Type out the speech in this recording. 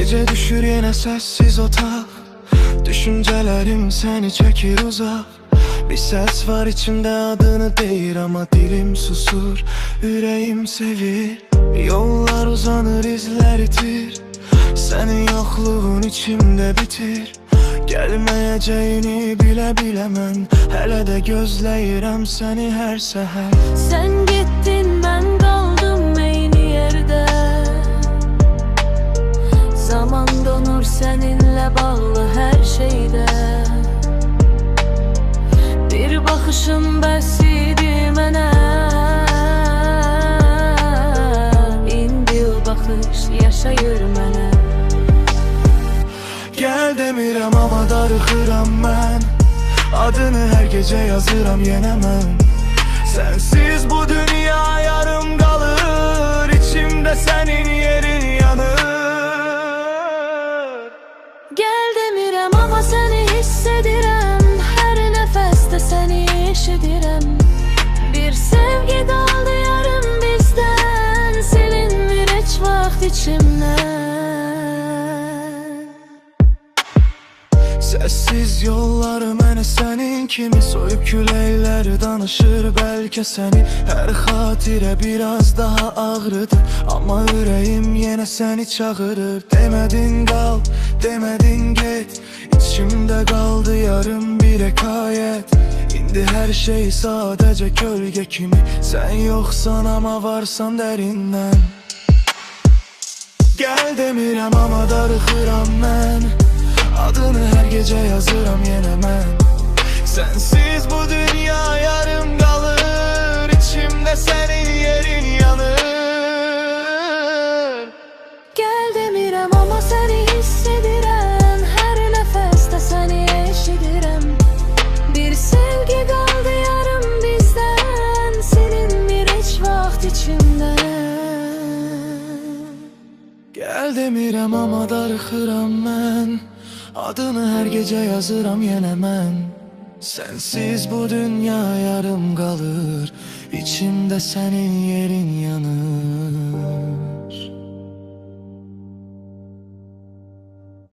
Gece düşür yine sessiz otak, düşüncelerim seni çekir uzak. Bir ses var içimde adını deyir ama dilim susur, yüreğim sevir. Yollar uzanır izler itir, senin yokluğun içimde bitir. Gelmeyeceğini bile bilemem, hele de gözleyirem seni her seher. Sen gittin ben kaldım aynı yerde, zaman donur seninle bağlı her şeyde. Bir bakışın bəs idi mənə, indi o baxış yaşayır mənə. Gel demirəm ama darıxıram mən, adını her gece yazıram yenemem. Sensiz bu dünya yarım kalır, içimde senin yerin yanır. Gel demirəm ama seni hissedirəm, her nefeste seni eşidirəm. Bir sevgi kaldı yarım bizden, silinmir hiç vaxt içimden. Sessiz yollar mənə sənin kimi soyup küləklər danışır bəlkə səni. Hər xatirə biraz daha ağrıdır, amma ürəyim yenə səni çağırır. Demədin qal, demədin get, içimdə qaldı yarım bir hekayət. İndi hər şey sadəcə kölgə kimi, sən yoxsan amma varsan dərindən. Gel demirəm amma darıxıram mən, adını her gece yazıram yenemem. Sensiz bu dünya yarım kalır, içimde senin yerin yanır. Gel demirəm ama seni hissidirəm, her nefeste seni eşidirəm. Bir sevgi kaldı yarım bizden, silinmir hiç vaxt içimden. Gel demirəm ama darıxıram mən, adını her gece yazıram yenemem. Sensiz bu dünya yarım kalır, içimde senin yerin yanır.